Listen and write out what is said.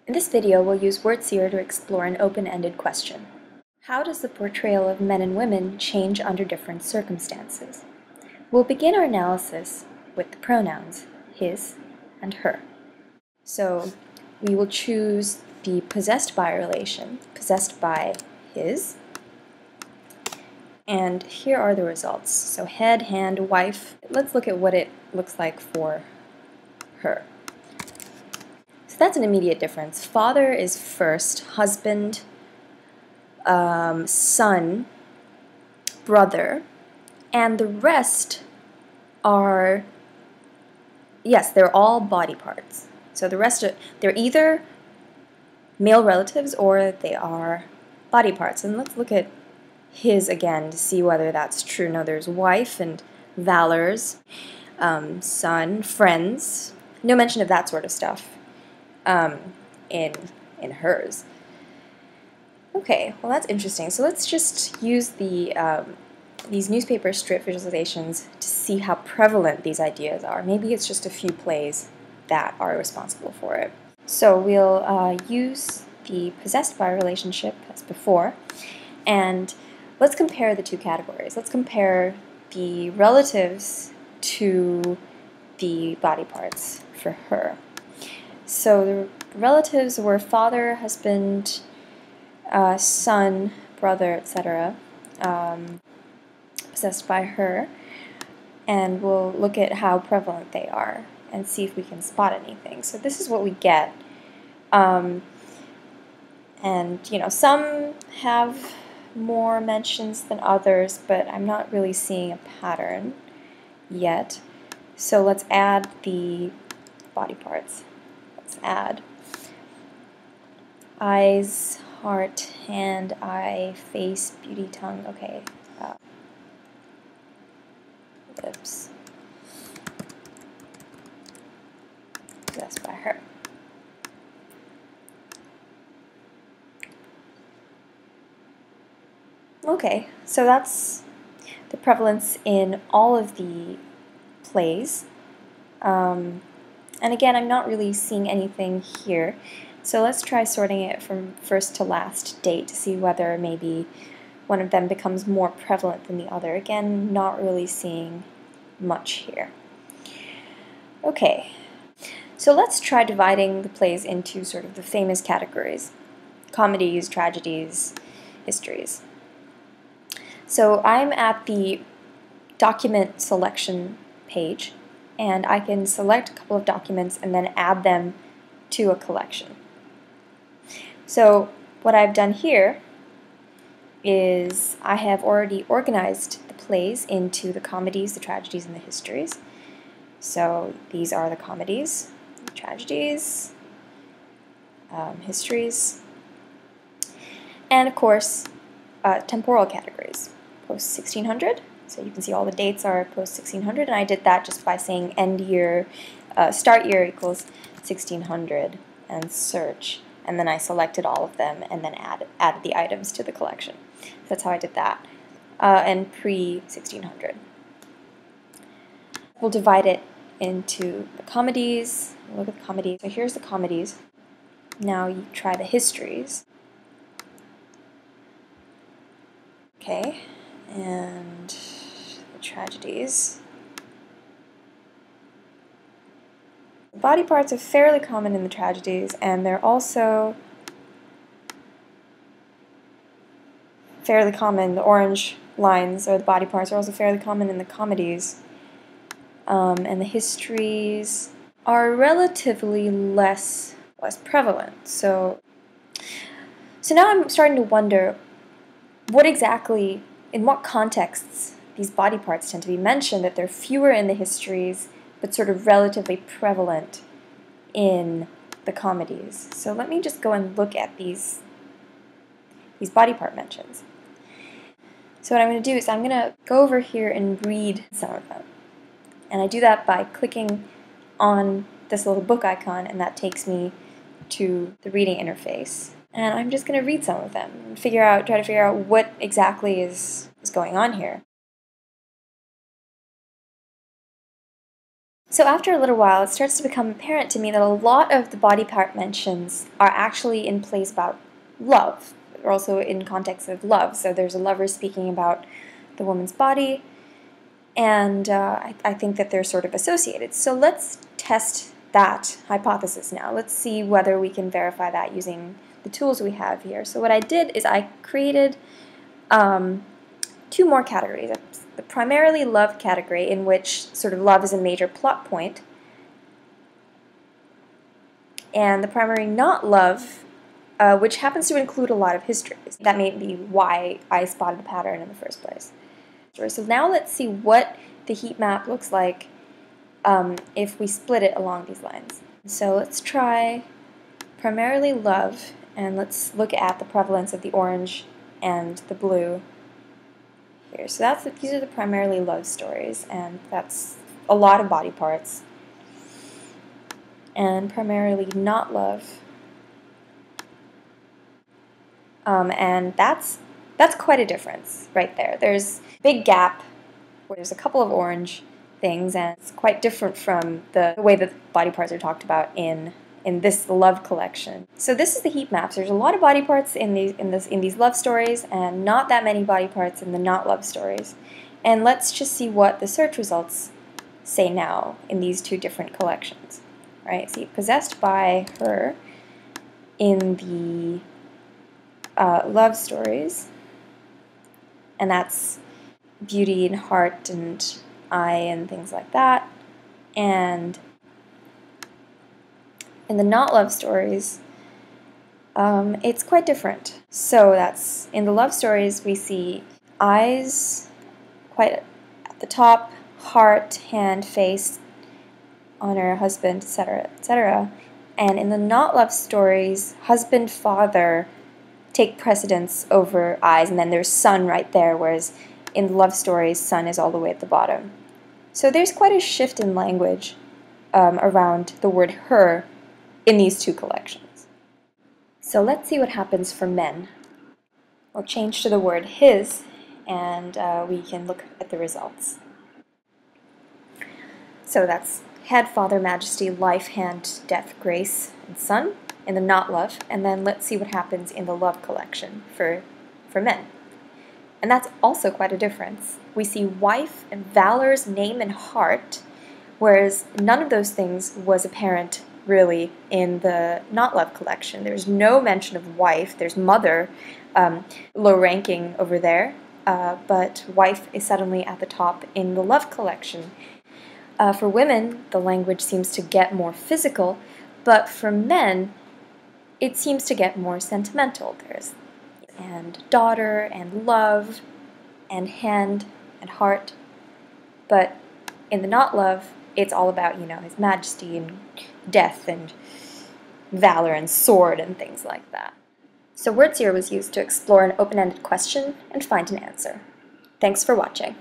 In this video, we'll use WordSeer to explore an open-ended question. How does the portrayal of men and women change under different circumstances? We'll begin our analysis with the pronouns his and her. So we will choose the possessed by relation, possessed by his, and here are the results. So head, hand, wife. Let's look at what it looks like for her. So that's an immediate difference. Father is first, husband, son, brother, and the rest are, yes, they're all body parts. So the rest they're either male relatives or they are body parts. And let's look at his again to see whether that's true. No, there's wife and valors, son, friends. No mention of that sort of stuff in hers. Okay, well that's interesting. So let's just use these newspaper strip visualizations to see how prevalent these ideas are. Maybe it's just a few plays that are responsible for it. So we'll use the possessed by relationship as before, and let's compare the two categories. Let's compare the relatives to the body parts for her. So the relatives were father, husband, son, brother, etc., possessed by her, and we'll look at how prevalent they are and see if we can spot anything. So this is what we get. And you know, some have more mentions than others, but I'm not really seeing a pattern yet. So let's add the body parts. Let's add eyes, heart, hand, eye, face, beauty, tongue. Okay. Lips. Possessed by her. Okay, so that's the prevalence in all of the plays. And again, I'm not really seeing anything here. So let's try sorting it from first to last date to see whether maybe one of them becomes more prevalent than the other. Again, not really seeing much here. Okay, so let's try dividing the plays into sort of the famous categories: comedies, tragedies, histories. So I'm at the document selection page, and I can select a couple of documents and then add them to a collection. So what I've done here is I have already organized the plays into the comedies, the tragedies, and the histories. So these are the comedies, the tragedies, histories, and of course temporal categories. Post 1600, so you can see all the dates are post 1600, and I did that just by saying end year, start year equals 1600 and search, and then I selected all of them and then added the items to the collection. That's how I did that. And pre-1600. We'll divide it into the comedies. Look at the comedies. So here's the comedies. Now you try the histories. Okay, and the tragedies. The body parts are fairly common in the tragedies, and they're also fairly common. The orange lines, or the body parts, are also fairly common in the comedies. And the histories are relatively less prevalent. So now I'm starting to wonder what exactly, in what contexts, these body parts tend to be mentioned, that they're fewer in the histories, but sort of relatively prevalent in the comedies. So let me just go and look at these body part mentions. So what I'm going to do is I'm going to go over here and read some of them. And I do that by clicking on this little book icon, and that takes me to the reading interface. And I'm just going to read some of them and try to figure out what exactly is going on here. So after a little while, it starts to become apparent to me that a lot of the body part mentions are actually in plays about love, or also in context of love. So there's a lover speaking about the woman's body, and I think that they're sort of associated. So let's test that hypothesis now. Let's see whether we can verify that using the tools we have here. So what I did is I created two more categories. The primarily love category, in which sort of love is a major plot point, and the primary not love, which happens to include a lot of histories. That may be why I spotted the pattern in the first place. So now let's see what the heat map looks like if we split it along these lines. So let's try primarily love, and let's look at the prevalence of the orange and the blue here. So these are the primarily love stories, and that's a lot of body parts. And primarily not love, and that's quite a difference right there. There's a big gap where there's a couple of orange things, and it's quite different from the way that body parts are talked about in this love collection. So this is the heat maps. There's a lot of body parts in these love stories, and not that many body parts in the not love stories. And let's just see what the search results say now in these two different collections. Right? See, possessed by her in the love stories, and that's beauty and heart and eye and things like that. And in the not love stories, it's quite different. So that's in the love stories we see eyes quite at the top, heart, hand, face, honor, husband, etc., etc. And in the not love stories, husband, father take precedence over eyes, and then there's son right there, whereas in the love stories, son is all the way at the bottom. So there's quite a shift in language around the word her in these two collections. So let's see what happens for men. We'll change to the word his, and we can look at the results. So that's head, father, majesty, life, hand, death, grace, and son in the not love, and then let's see what happens in the love collection for men. And that's also quite a difference. We see wife and valor's name and heart, whereas none of those things was apparent really in the not love collection. There's no mention of wife. There's mother, low ranking over there, but wife is suddenly at the top in the love collection. For women, the language seems to get more physical, but for men, it seems to get more sentimental. There's and daughter and love and hand and heart, but in the not love, it's all about, his majesty and death and valor and sword and things like that. So WordSeer was used to explore an open-ended question and find an answer. Thanks for watching.